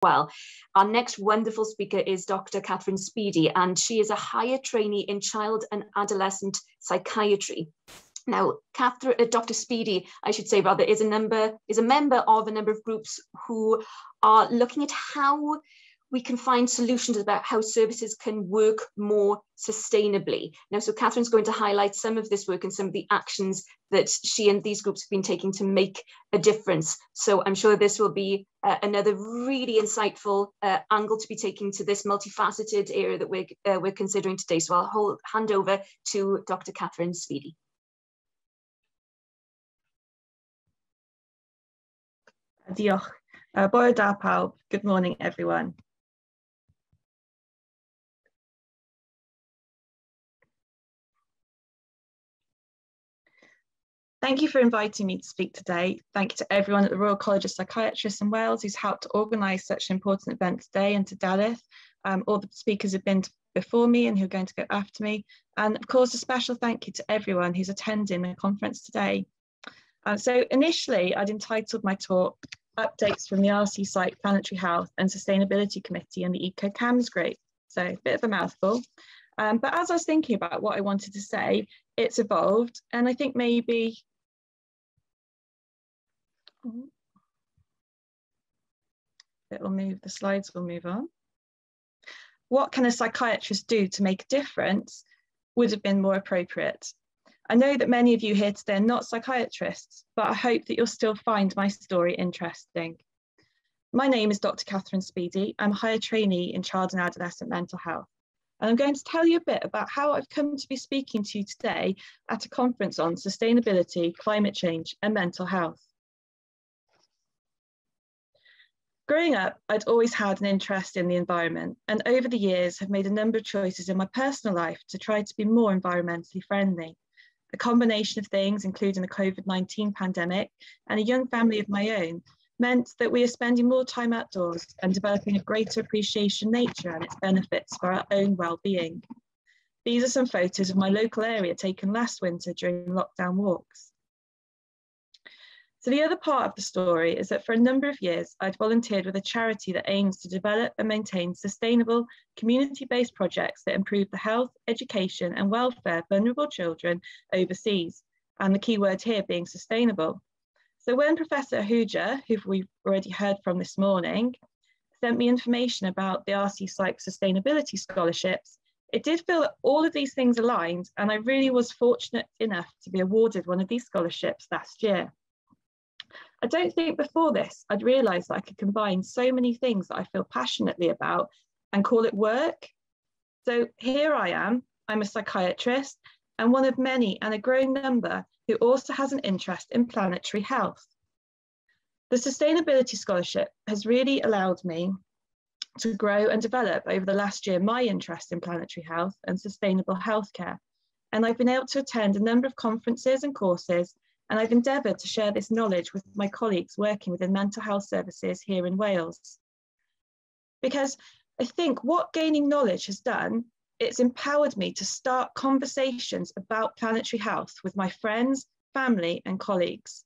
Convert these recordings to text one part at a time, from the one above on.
well. Our next wonderful speaker is Dr. Kathryn Speedy, and she is a higher trainee in child and adolescent psychiatry. Now, Dr. Speedy, I should say rather, is a member of a number of groups who are looking at how we can find solutions about how services can work more sustainably. Now, so Kathryn's going to highlight some of this work and some of the actions that she and these groups have been taking to make a difference. So I'm sure this will be another really insightful angle to be taking to this multifaceted area that we're considering today. So I'll hand over to Dr. Kathryn Speedy. Diolch. Bore da pawb. Good morning, everyone. Thank you for inviting me to speak today. Thank you to everyone at the Royal College of Psychiatrists in Wales who's helped to organise such an important event today, and to Dalith. All the speakers have been before me and who are going to go after me. And of course, a special thank you to everyone who's attending the conference today. So initially, I'd entitled my talk, Updates from the RCPsych Planetary Health and Sustainability Committee and the EcoCAMHS group. So a bit of a mouthful. But as I was thinking about what I wanted to say, it's evolved, and I think maybe it will move, the slides will move on. What can a psychiatrist do to make a difference would have been more appropriate. I know that many of you here today are not psychiatrists, but I hope that you'll still find my story interesting. My name is Dr. Kathryn Speedy. I'm a higher trainee in child and adolescent mental health. And I'm going to tell you a bit about how I've come to be speaking to you today at a conference on sustainability, climate change, and mental health. Growing up, I'd always had an interest in the environment, and over the years have made a number of choices in my personal life to try to be more environmentally friendly. A combination of things, including the COVID-19 pandemic and a young family of my own, meant that we are spending more time outdoors and developing a greater appreciation of nature and its benefits for our own well-being. These are some photos of my local area taken last winter during lockdown walks. So the other part of the story is that for a number of years, I'd volunteered with a charity that aims to develop and maintain sustainable, community-based projects that improve the health, education, and welfare of vulnerable children overseas, and the key word here being sustainable. So when Professor Ahuja, who we've already heard from this morning, sent me information about the RCPsych Sustainability Scholarships, it did feel that all of these things aligned, and I really was fortunate enough to be awarded one of these scholarships last year. I don't think before this I'd realised that I could combine so many things that I feel passionately about and call it work. So here I am, I'm a psychiatrist and one of many and a growing number who also has an interest in planetary health. The Sustainability Scholarship has really allowed me to grow and develop over the last year my interest in planetary health and sustainable healthcare. And I've been able to attend a number of conferences and courses, and I've endeavoured to share this knowledge with my colleagues working within mental health services here in Wales. Because I think what gaining knowledge has done, it's empowered me to start conversations about planetary health with my friends, family, and colleagues.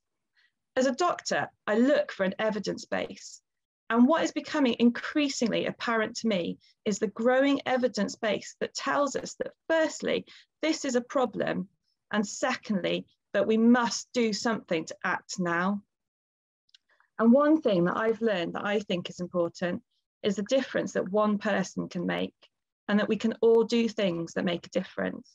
As a doctor, I look for an evidence base. And what is becoming increasingly apparent to me is the growing evidence base that tells us that firstly, this is a problem, and secondly, that we must do something to act now. And one thing that I've learned that I think is important is the difference that one person can make, and that we can all do things that make a difference.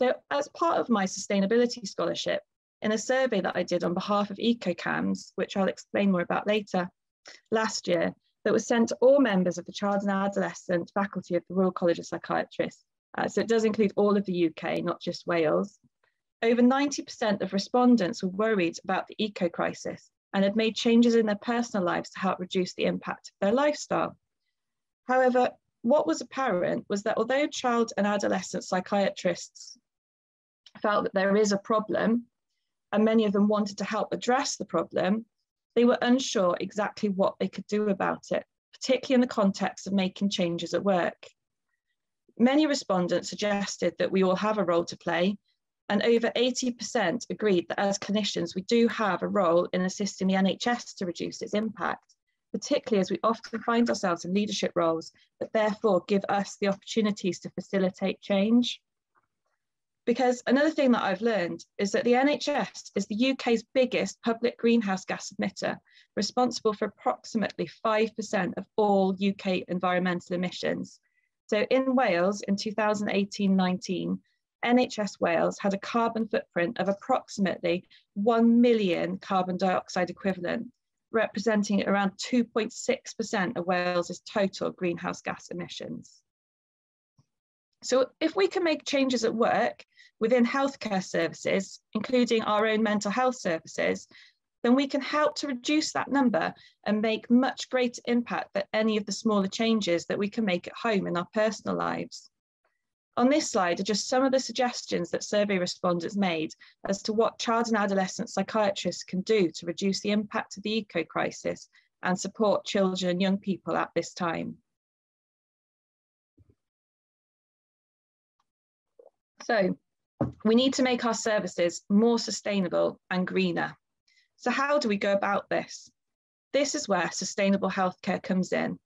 So as part of my sustainability scholarship, in a survey that I did on behalf of EcoCAMHS, which I'll explain more about later, last year, that was sent to all members of the child and adolescent faculty of the Royal College of Psychiatrists. So it does include all of the UK, not just Wales. Over 90% of respondents were worried about the eco-crisis and had made changes in their personal lives to help reduce the impact of their lifestyle. However, what was apparent was that although child and adolescent psychiatrists felt that there is a problem, and many of them wanted to help address the problem, they were unsure exactly what they could do about it, particularly in the context of making changes at work. Many respondents suggested that we all have a role to play, And over 80% agreed that as clinicians, we do have a role in assisting the NHS to reduce its impact, particularly as we often find ourselves in leadership roles that therefore give us the opportunities to facilitate change. Because another thing that I've learned is that the NHS is the UK's biggest public greenhouse gas emitter, responsible for approximately 5% of all UK environmental emissions. So in Wales in 2018-19, NHS Wales had a carbon footprint of approximately 1 million carbon dioxide equivalent, representing around 2.6% of Wales's total greenhouse gas emissions. So if we can make changes at work within healthcare services, including our own mental health services, then we can help to reduce that number and make much greater impact than any of the smaller changes that we can make at home in our personal lives. On this slide are just some of the suggestions that survey respondents made as to what child and adolescent psychiatrists can do to reduce the impact of the eco-crisis and support children and young people at this time. So we need to make our services more sustainable and greener. So how do we go about this? This is where sustainable healthcare comes in.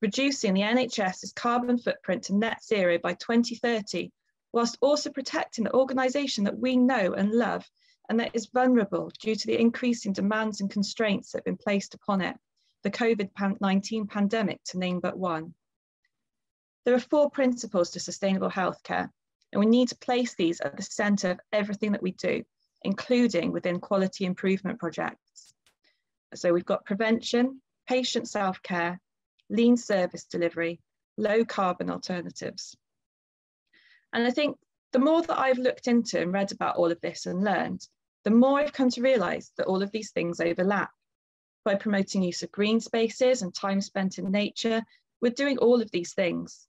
Reducing the NHS's carbon footprint to net zero by 2030, whilst also protecting the organisation that we know and love and that is vulnerable due to the increasing demands and constraints that have been placed upon it, the COVID-19 pandemic to name but one. There are 4 principles to sustainable healthcare, and we need to place these at the centre of everything that we do, including within quality improvement projects. So we've got prevention, patient self-care, lean service delivery, low carbon alternatives. And I think the more that I've looked into and read about all of this and learned, the more I've come to realise that all of these things overlap. By promoting use of green spaces and time spent in nature, we're doing all of these things.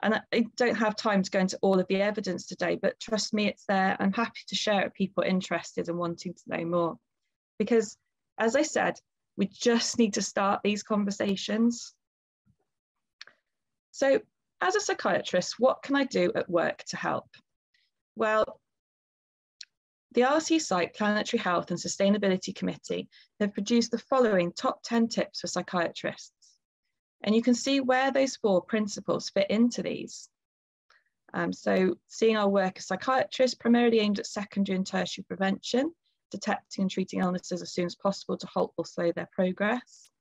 And I don't have time to go into all of the evidence today, but trust me, it's there. I'm happy to share it with people interested and wanting to know more. Because as I said, we just need to start these conversations. So as a psychiatrist, what can I do at work to help? Well, the RCPsych Planetary Health and Sustainability Committee have produced the following top 10 tips for psychiatrists. And you can see where those 4 principles fit into these. So seeing our work as psychiatrists primarily aimed at secondary and tertiary prevention, detecting and treating illnesses as soon as possible to halt or slow their progress,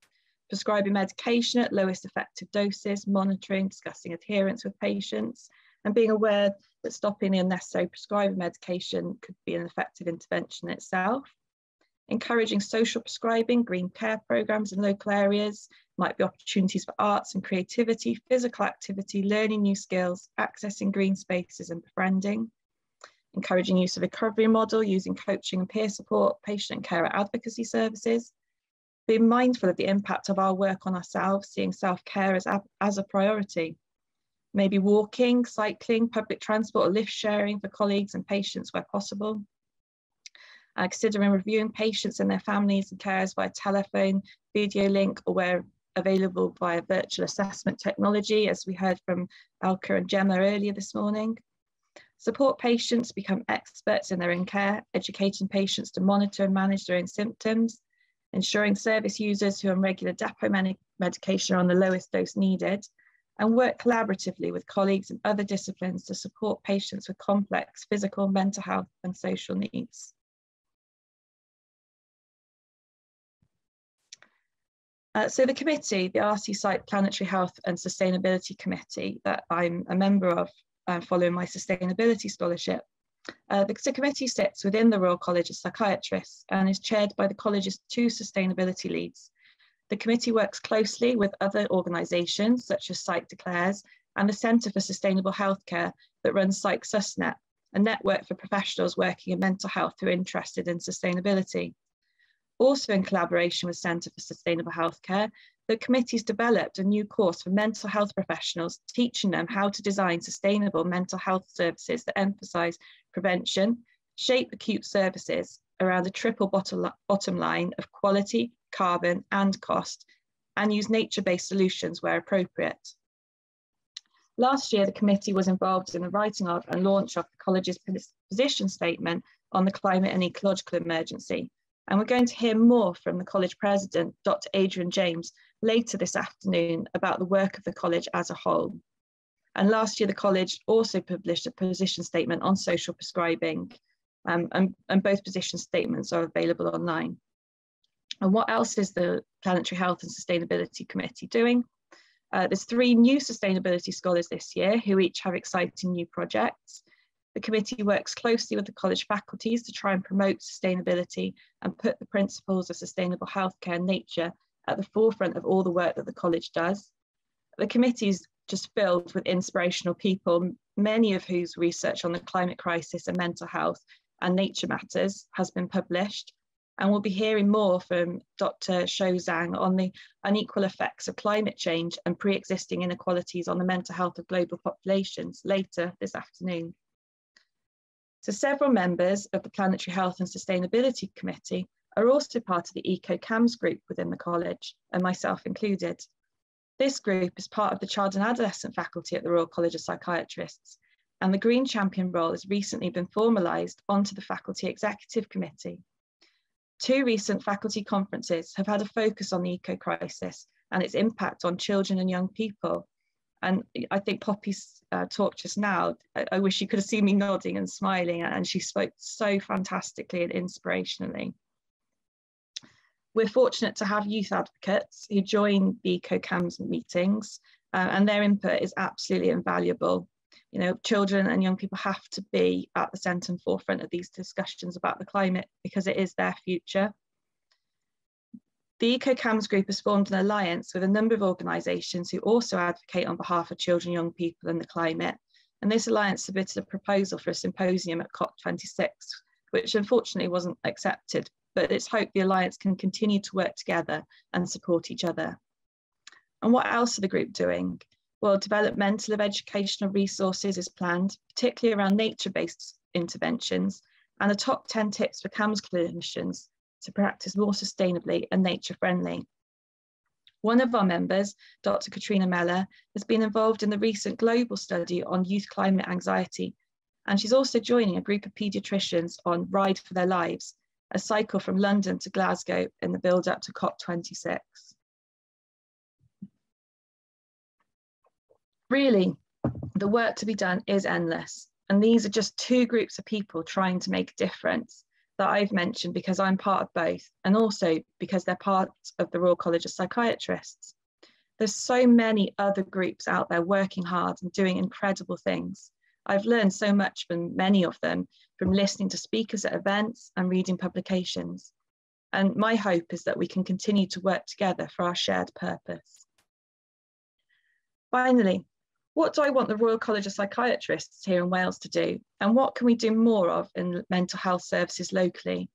prescribing medication at lowest effective doses, monitoring, discussing adherence with patients, and being aware that stopping the unnecessary prescribing medication could be an effective intervention itself. Encouraging social prescribing, green care programs in local areas, might be opportunities for arts and creativity, physical activity, learning new skills, accessing green spaces and befriending. Encouraging use of a recovery model, using coaching and peer support, patient and carer advocacy services. Being mindful of the impact of our work on ourselves, seeing self-care as a priority. Maybe walking, cycling, public transport or lift sharing for colleagues and patients where possible. Considering reviewing patients and their families and carers via telephone, video link, or where available via virtual assessment technology, as we heard from Alka and Gemma earlier this morning. Support patients become experts in their own care, educating patients to monitor and manage their own symptoms, ensuring service users who are on regular depot medication are on the lowest dose needed, and work collaboratively with colleagues in other disciplines to support patients with complex physical, mental health and social needs. So the committee, the RCPsych Planetary Health and Sustainability Committee that I'm a member of following my sustainability scholarship, the committee sits within the Royal College of Psychiatrists and is chaired by the college's 2 sustainability leads. The committee works closely with other organisations such as Psych Declares and the Centre for Sustainable Healthcare that runs Psych Susnet, a network for professionals working in mental health who are interested in sustainability. Also in collaboration with Centre for Sustainable Healthcare, the committee's developed a new course for mental health professionals, teaching them how to design sustainable mental health services that emphasise prevention, shape acute services around a triple bottom line of quality, carbon and cost, and use nature-based solutions where appropriate. Last year, the committee was involved in the writing of and launch of the college's position statement on the climate and ecological emergency. And we're going to hear more from the college president, Dr. Adrian James, later this afternoon about the work of the college as a whole. And last year, the college also published a position statement on social prescribing, and both position statements are available online. And what else is the Planetary Health and Sustainability Committee doing? There's 3 new sustainability scholars this year who each have exciting new projects. The committee works closely with the college faculties to try and promote sustainability and put the principles of sustainable healthcare and nature at the forefront of all the work that the college does. The committee is just filled with inspirational people, many of whose research on the climate crisis and mental health and nature matters has been published. And we'll be hearing more from Dr. Shou Zhang on the unequal effects of climate change and pre-existing inequalities on the mental health of global populations later this afternoon. So several members of the Planetary Health and Sustainability Committee are also part of the EcoCAMHS group within the college, and myself included. This group is part of the Child and Adolescent faculty at the Royal College of Psychiatrists, and the Green Champion role has recently been formalised onto the Faculty Executive Committee. 2 recent faculty conferences have had a focus on the eco-crisis and its impact on children and young people. And I think Poppy's talk just now, I wish you could have seen me nodding and smiling, and she spoke so fantastically and inspirationally. We're fortunate to have youth advocates who join the EcoCAMHS meetings, and their input is absolutely invaluable. You know, children and young people have to be at the centre and forefront of these discussions about the climate because it is their future. The EcoCAMHS group has formed an alliance with a number of organisations who also advocate on behalf of children, young people and the climate. And this alliance submitted a proposal for a symposium at COP26, which unfortunately wasn't accepted, but it's hoped the alliance can continue to work together and support each other. And what else are the group doing? Well, developmental of educational resources is planned, particularly around nature-based interventions, and the top 10 tips for CAMHS clinicians to practice more sustainably and nature-friendly. One of our members, Dr. Katrina Meller, has been involved in the recent global study on youth climate anxiety, and she's also joining a group of paediatricians on Ride for Their Lives, a cycle from London to Glasgow in the build-up to COP26. Really, the work to be done is endless, and these are just 2 groups of people trying to make a difference that I've mentioned because I'm part of both, and also because they're part of the Royal College of Psychiatrists. There's so many other groups out there working hard and doing incredible things. I've learned so much from many of them, from listening to speakers at events and reading publications. And my hope is that we can continue to work together for our shared purpose. Finally, what do I want the Royal College of Psychiatrists here in Wales to do? And what can we do more of in mental health services locally?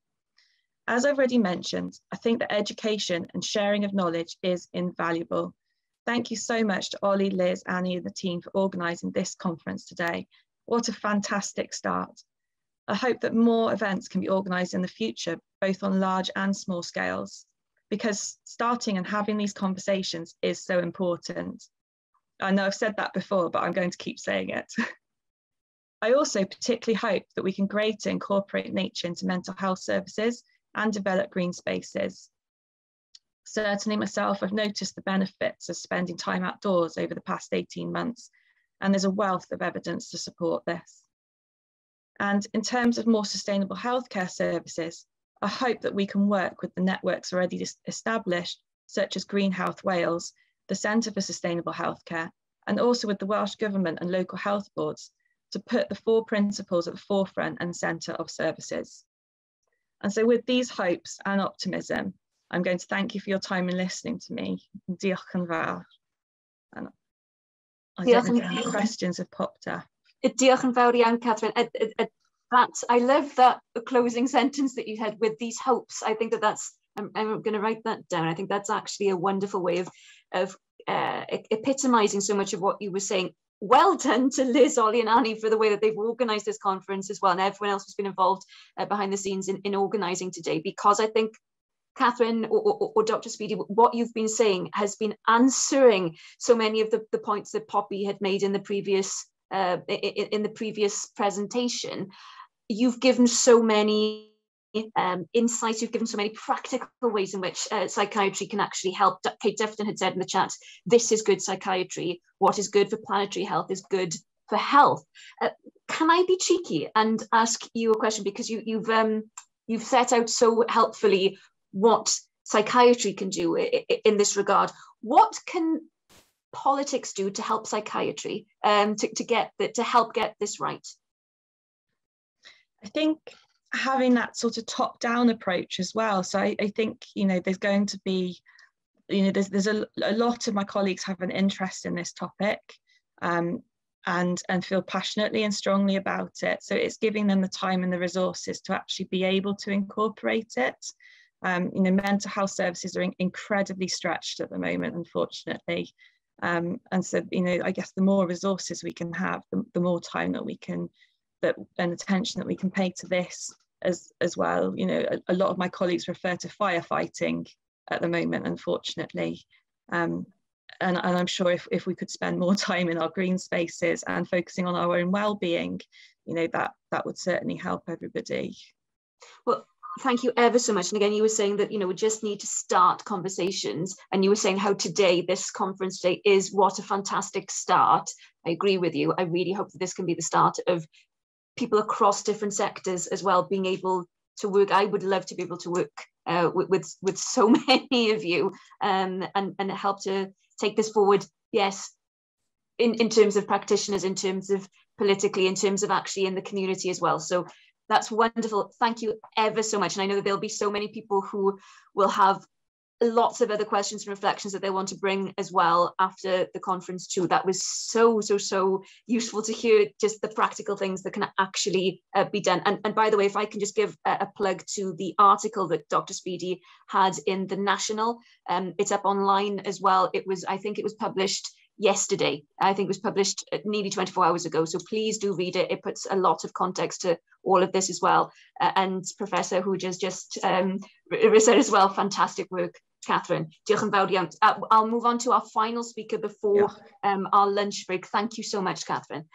As I've already mentioned, I think that education and sharing of knowledge is invaluable. Thank you so much to Ollie, Liz, Annie and the team for organising this conference today. What a fantastic start. I hope that more events can be organised in the future, both on large and small scales, because starting and having these conversations is so important. I know I've said that before, but I'm going to keep saying it. I also particularly hope that we can greater incorporate nature into mental health services and develop green spaces. Certainly myself, I've noticed the benefits of spending time outdoors over the past 18 months, and there's a wealth of evidence to support this. And in terms of more sustainable healthcare services, I hope that we can work with the networks already established, such as Green Health Wales, the Centre for Sustainable Healthcare, and also with the Welsh Government and local health boards to put the 4 principles at the forefront and centre of services. And so with these hopes and optimism, I'm going to thank you for your time in listening to me. Diolch yn fawr. And I don't know if any questions have popped up. Diolch yn fawr iawn, Kathryn. I love that closing sentence that you had, with these hopes. I think that's, I'm going to write that down. I think that's actually a wonderful way of epitomising so much of what you were saying. Well done to Liz, Ollie and Annie for the way that they've organised this conference as well, and everyone else who's been involved behind the scenes in organising today, because I think Kathryn or Dr. Speedy, what you've been saying has been answering so many of the points that Poppy had made in the previous presentation. You've given so many insights, you've given so many practical ways in which psychiatry can actually help. Kate Defton had said in the chat, this is good psychiatry. What is good for planetary health is good for health. Can I be cheeky and ask you a question? Because you've set out so helpfully what psychiatry can do in this regard. What can politics do to help psychiatry, to help get this right? I think having that sort of top-down approach as well. So I think, you know, there's going to be, you know, there's a lot of my colleagues have an interest in this topic, and feel passionately and strongly about it. So it's giving them the time and the resources to actually be able to incorporate it. You know, mental health services are incredibly stretched at the moment, unfortunately. And so, you know, I guess the more resources we can have, the more time that we can, and attention that we can pay to this as well. You know, a lot of my colleagues refer to firefighting at the moment, unfortunately. And I'm sure if we could spend more time in our green spaces and focusing on our own well-being, you know, that would certainly help everybody. Well, thank you ever so much. And again, you were saying that, you know, we just need to start conversations, and you were saying how today, this conference day, is what a fantastic start. I agree with you. I really hope that this can be the start of people across different sectors as well being able to work. I would love to be able to work with so many of you, and help to take this forward, yes, in terms of practitioners, in terms of politically, in terms of actually in the community as well. So that's wonderful. Thank you ever so much. And I know that there'll be so many people who will have lots of other questions and reflections that they want to bring as well after the conference too. That was so useful to hear, just the practical things that can actually be done. And by the way, if I can just give a plug to the article that Dr. Speedy had in the National, it's up online as well. I think it was published yesterday. I think it was published nearly 24 hours ago. So please do read it. It puts a lot of context to all of this as well. And Professor Hooja's just said as well, fantastic work, Kathryn. Diolch yn fawr iawn. I'll move on to our final speaker before our lunch break. Thank you so much, Kathryn.